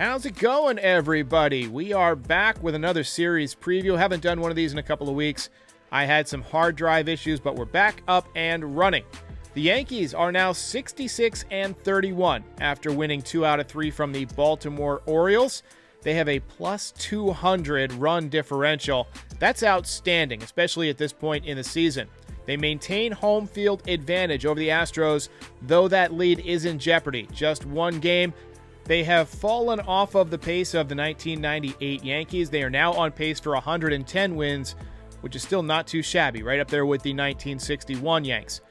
How's it going, everybody? We are back with another series preview. Haven't done one of these in a couple of weeks. I had some hard drive issues, but we're back up and running. The Yankees are now 66-31 after winning 2 out of 3 from the Baltimore Orioles. They have a plus 200 run differential. That's outstanding, especially at this point in the season. They maintain home field advantage over the Astros, though that lead is in jeopardy. Just one game. They have fallen off of the pace of the 1998 Yankees. They are now on pace for 110 wins, which is still not too shabby, right up there with the 1961 Yanks.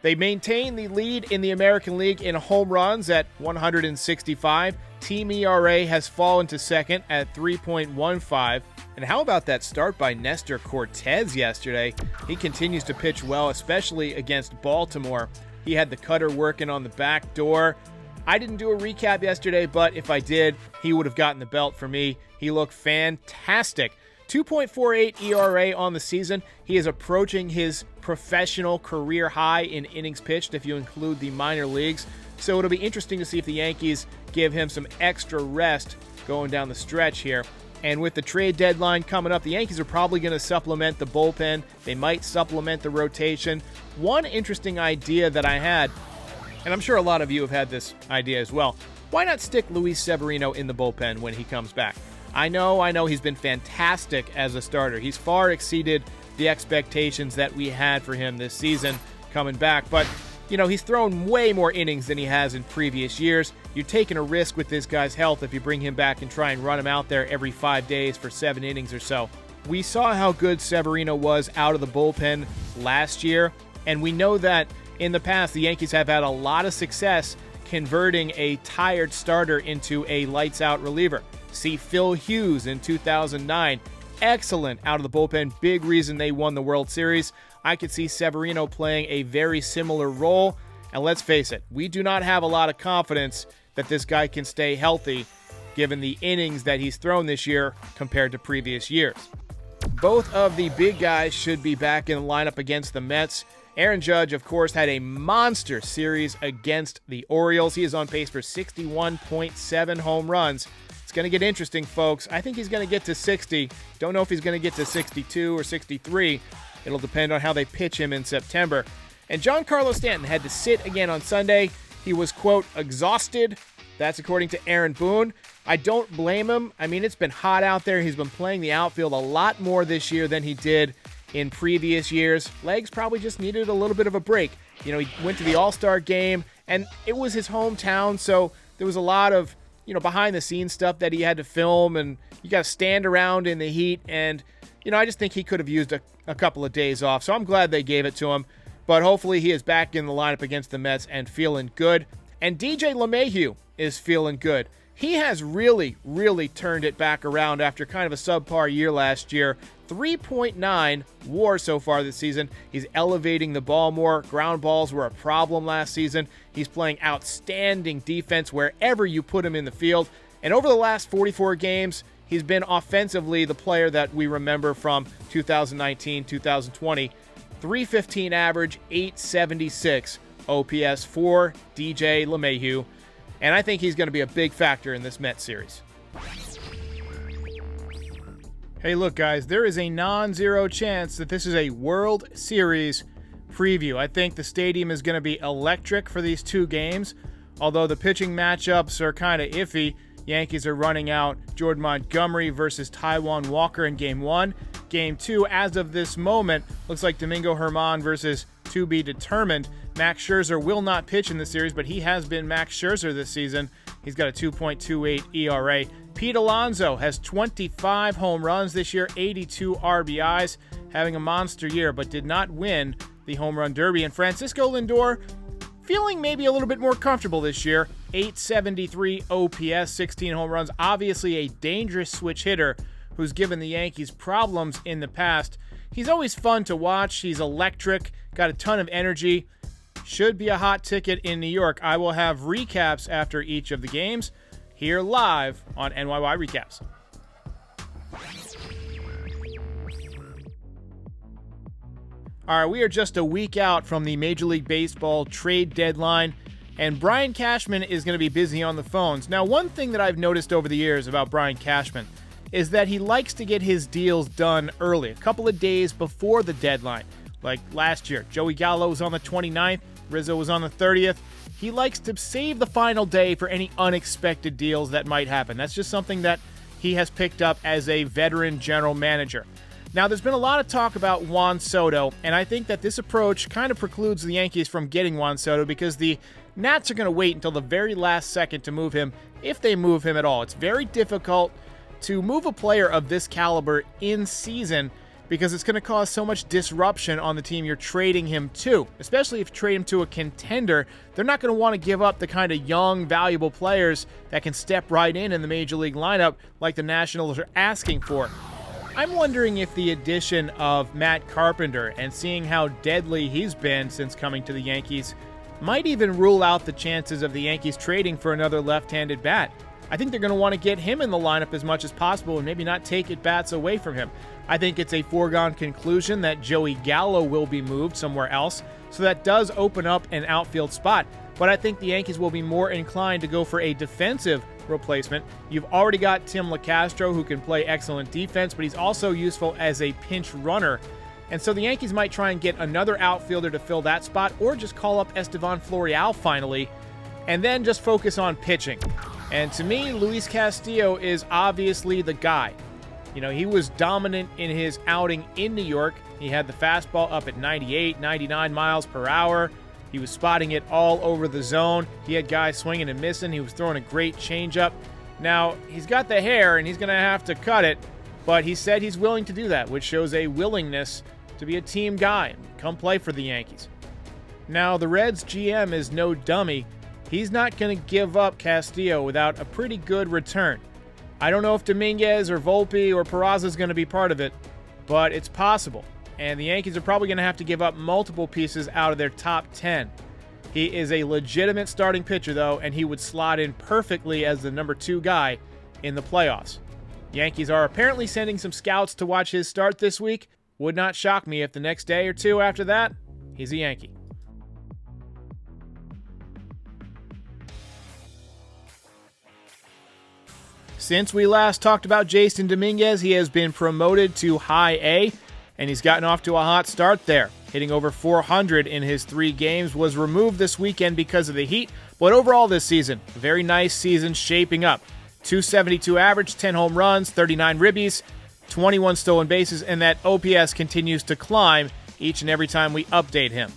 They maintain the lead in the American League in home runs at 165. Team ERA has fallen to second at 3.15. And how about that start by Nestor Cortez yesterday? He continues to pitch well, especially against Baltimore. He had the cutter working on the back door. I didn't do a recap yesterday, but if I did, he would have gotten the belt for me. He looked fantastic. 2.48 ERA on the season. He is approaching his professional career high in innings pitched if you include the minor leagues. So it'll be interesting to see if the Yankees give him some extra rest going down the stretch here. And with the trade deadline coming up, the Yankees are probably going to supplement the bullpen. They might supplement the rotation. One interesting idea that I had, and I'm sure a lot of you have had this idea as well, why not stick Luis Severino in the bullpen when he comes back? I know he's been fantastic as a starter. He's far exceeded the expectations that we had for him this season coming back. But, he's thrown way more innings than he has in previous years. You're taking a risk with this guy's health if you bring him back and try and run him out there every 5 days for 7 innings or so. We saw how good Severino was out of the bullpen last year, and we know that in the past, the Yankees have had a lot of success converting a tired starter into a lights-out reliever. See Phil Hughes in 2009. Excellent out of the bullpen. Big reason they won the World Series. I could see Severino playing a very similar role. And let's face it, we do not have a lot of confidence that this guy can stay healthy given the innings that he's thrown this year compared to previous years. Both of the big guys should be back in the lineup against the Mets. Aaron Judge, of course, had a monster series against the Orioles. He is on pace for 61.7 home runs. It's going to get interesting, folks. I think he's going to get to 60. Don't know if he's going to get to 62 or 63. It'll depend on how they pitch him in September. And Giancarlo Stanton had to sit again on Sunday. He was, quote, exhausted. That's according to Aaron Boone. I don't blame him. I mean, it's been hot out there. He's been playing the outfield a lot more this year than he did in previous years. Legs probably just needed a little bit of a break. He went to the All-Star game, and it was his hometown, so there was a lot of, behind-the-scenes stuff that he had to film, and you got to stand around in the heat, and, I just think he could have used a couple of days off, so I'm glad they gave it to him, but hopefully he is back in the lineup against the Mets and feeling good. And DJ LeMahieu is feeling good. He has really, really turned it back around after kind of a subpar year last year. 3.9 WAR so far this season. He's elevating the ball more. Ground balls were a problem last season. He's playing outstanding defense wherever you put him in the field. And over the last 44 games, he's been offensively the player that we remember from 2019, 2020. 315 average, 876 OPS for DJ LeMahieu. And I think he's going to be a big factor in this Mets series. Hey, look, guys, there is a non-zero chance that this is a World Series preview. I think the stadium is going to be electric for these 2 games, although the pitching matchups are kind of iffy. Yankees are running out Jordan Montgomery versus Taijuan Walker in Game 1. Game 2, as of this moment, looks like Domingo Germán versus to be determined. Max Scherzer will not pitch in the series, but he has been Max Scherzer this season. He's got a 2.28 ERA. Pete Alonso has 25 home runs this year, 82 RBIs, having a monster year, but did not win the Home Run Derby. And Francisco Lindor feeling maybe a little bit more comfortable this year, 873 OPS, 16 home runs. Obviously a dangerous switch hitter who's given the Yankees problems in the past. He's always fun to watch. He's electric, got a ton of energy. Should be a hot ticket in New York. I will have recaps after each of the games here live on NYY Recaps. All right, we are just a week out from the Major League Baseball trade deadline. And Brian Cashman is going to be busy on the phones. Now, one thing that I've noticed over the years about Brian Cashman is that he likes to get his deals done early, a couple of days before the deadline. Like last year, Joey Gallo was on the 29th, Rizzo was on the 30th. He likes to save the final day for any unexpected deals that might happen. That's just something that he has picked up as a veteran general manager. Now, there's been a lot of talk about Juan Soto, and I think that this approach kind of precludes the Yankees from getting Juan Soto because the Nats are going to wait until the very last second to move him, if they move him at all. It's very difficult to move a player of this caliber in season because it's going to cause so much disruption on the team you're trading him to. Especially if you trade him to a contender, they're not going to want to give up the kind of young, valuable players that can step right in the Major League lineup like the Nationals are asking for. I'm wondering if the addition of Matt Carpenter and seeing how deadly he's been since coming to the Yankees might even rule out the chances of the Yankees trading for another left-handed bat. I think they're going to want to get him in the lineup as much as possible and maybe not take at-bats away from him. I think it's a foregone conclusion that Joey Gallo will be moved somewhere else, so that does open up an outfield spot. But I think the Yankees will be more inclined to go for a defensive replacement. You've already got Tim LeCastro, who can play excellent defense, but he's also useful as a pinch runner. And so the Yankees might try and get another outfielder to fill that spot, or just call up Estevan Florial finally, and then just focus on pitching. And to me, Luis Castillo is obviously the guy. You know, he was dominant in his outing in New York. He had the fastball up at 98, 99 miles per hour. He was spotting it all over the zone. He had guys swinging and missing. He was throwing a great changeup. Now, he's got the hair, and he's going to have to cut it, but he said he's willing to do that, which shows a willingness to be a team guy and come play for the Yankees. Now, the Reds GM is no dummy. He's not going to give up Castillo without a pretty good return. I don't know if Dominguez or Volpe or Peraza is going to be part of it, but it's possible. And the Yankees are probably going to have to give up multiple pieces out of their top 10. He is a legitimate starting pitcher, though, and he would slot in perfectly as the number 2 guy in the playoffs. Yankees are apparently sending some scouts to watch his start this week. Would not shock me if the next day or two after that, he's a Yankee. Since we last talked about Jason Dominguez, he has been promoted to High A, and he's gotten off to a hot start there. Hitting over 400 in his 3 games, was removed this weekend because of the heat, but overall this season, a very nice season shaping up. 272 average, 10 home runs, 39 ribbies, 21 stolen bases, and that OPS continues to climb each and every time we update him.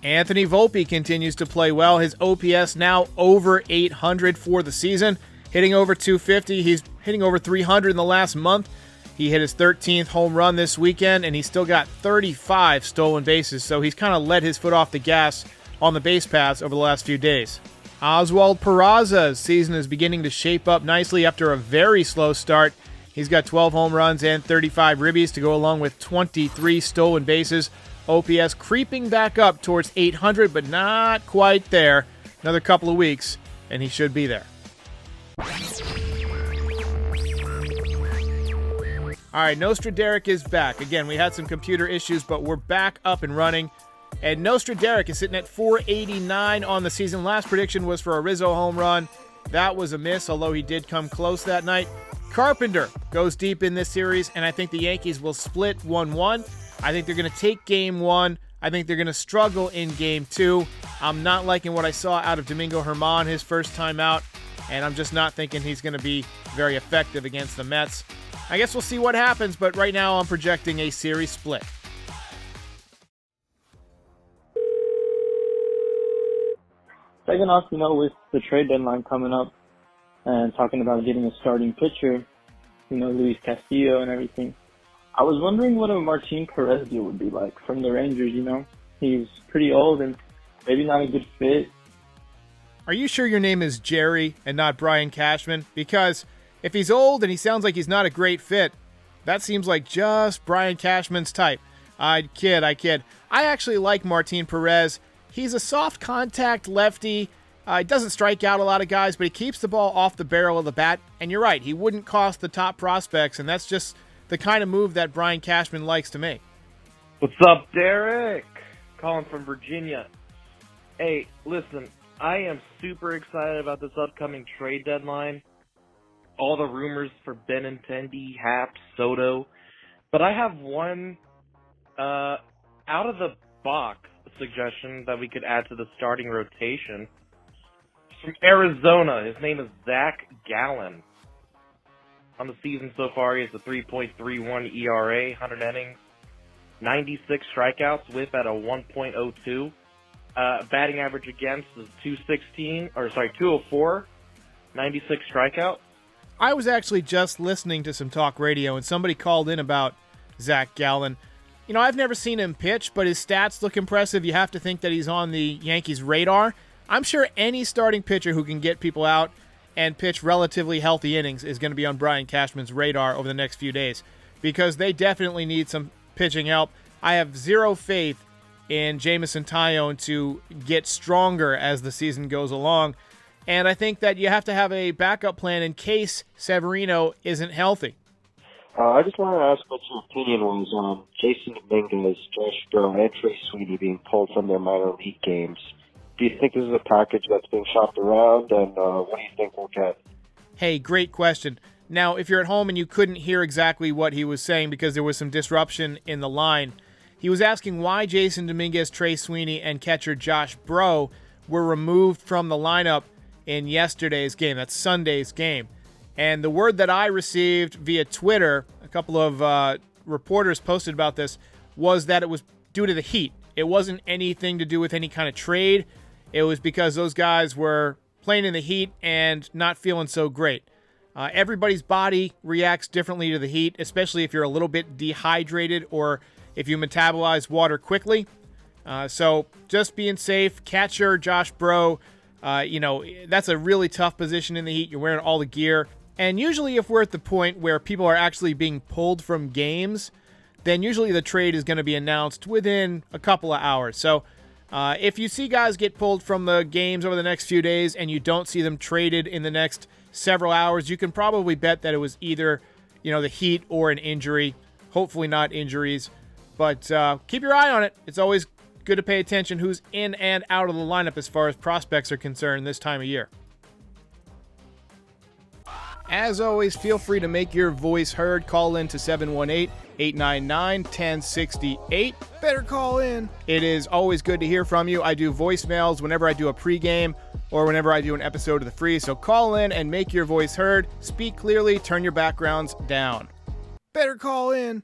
Anthony Volpe continues to play well. His OPS now over 800 for the season. Hitting over 250. He's hitting over 300 in the last month. He hit his 13th home run this weekend, and he's still got 35 stolen bases, so he's kind of let his foot off the gas on the base paths over the last few days. Oswald Peraza's season is beginning to shape up nicely after a very slow start. He's got 12 home runs and 35 ribbies to go along with 23 stolen bases. OPS creeping back up towards 800, but not quite there. Another couple of weeks, and he should be there. All right, Nostraderic is back. Again, we had some computer issues, but we're back up and running. And Nostraderic is sitting at 489 on the season. Last prediction was for a Rizzo home run. That was a miss, although he did come close that night. Carpenter goes deep in this series, and I think the Yankees will split 1-1. I think they're going to take Game 1. I think they're going to struggle in Game 2. I'm not liking what I saw out of Domingo Germán his first time out, and I'm just not thinking he's going to be very effective against the Mets. I guess we'll see what happens, but right now I'm projecting a series split. Second off, with the trade deadline coming up and talking about getting a starting pitcher, Luis Castillo and everything, I was wondering what a Martin Perez deal would be like from the Rangers, He's pretty old and maybe not a good fit. Are you sure your name is Jerry and not Brian Cashman? Because if he's old and he sounds like he's not a great fit, that seems like just Brian Cashman's type. I kid. I actually like Martin Perez. He's a soft contact lefty. He doesn't strike out a lot of guys, but he keeps the ball off the barrel of the bat. And you're right, he wouldn't cost the top prospects, and that's just the kind of move that Brian Cashman likes to make. What's up, Derek? Calling from Virginia. Hey, listen, I am super excited about this upcoming trade deadline. All the rumors for Benintendi, Happ, Soto. But I have one out-of-the-box suggestion that we could add to the starting rotation. From Arizona, his name is Zach Gallen. On the season so far, he has a 3.31 ERA, 100 innings, 96 strikeouts, whip at a 1.02. Batting average against is 204, 96 strikeouts. I was actually just listening to some talk radio, and somebody called in about Zach Gallen. You know, I've never seen him pitch, but his stats look impressive. You have to think that he's on the Yankees' radar. I'm sure any starting pitcher who can get people out and pitch relatively healthy innings is going to be on Brian Cashman's radar over the next few days, because they definitely need some pitching help. I have zero faith in Jameson Taillon to get stronger as the season goes along, and I think that you have to have a backup plan in case Severino isn't healthy. I just want to ask what your opinion was on Jason Dominguez, Josh Bro, and Trey Sweeney being pulled from their minor league games. Do you think this is a package that's being shopped around, and what do you think we'll get? Hey, great question. Now, if you're at home and you couldn't hear exactly what he was saying because there was some disruption in the line, he was asking why Jason Dominguez, Trey Sweeney, and catcher Josh Bro were removed from the lineup in yesterday's game. That's Sunday's game. And the word that I received via Twitter, a couple of reporters posted about this, was that it was due to the heat. It wasn't anything to do with any kind of trade. It was because those guys were playing in the heat and not feeling so great. Everybody's body reacts differently to the heat, especially if you're a little bit dehydrated or if you metabolize water quickly. So just being safe. Catcher Josh Bro, that's a really tough position in the heat. You're wearing all the gear. And usually if we're at the point where people are actually being pulled from games, then usually the trade is going to be announced within a couple of hours. So if you see guys get pulled from the games over the next few days and you don't see them traded in the next several hours, you can probably bet that it was either, the heat or an injury. Hopefully not injuries. But keep your eye on it. It's always good to pay attention who's in and out of the lineup as far as prospects are concerned this time of year. As always, feel free to make your voice heard. Call in to 718-899-1068. Better call in. It is always good to hear from you. I do voicemails whenever I do a pregame or whenever I do an episode of the Frieze. So call in and make your voice heard. Speak clearly. Turn your backgrounds down. Better call in.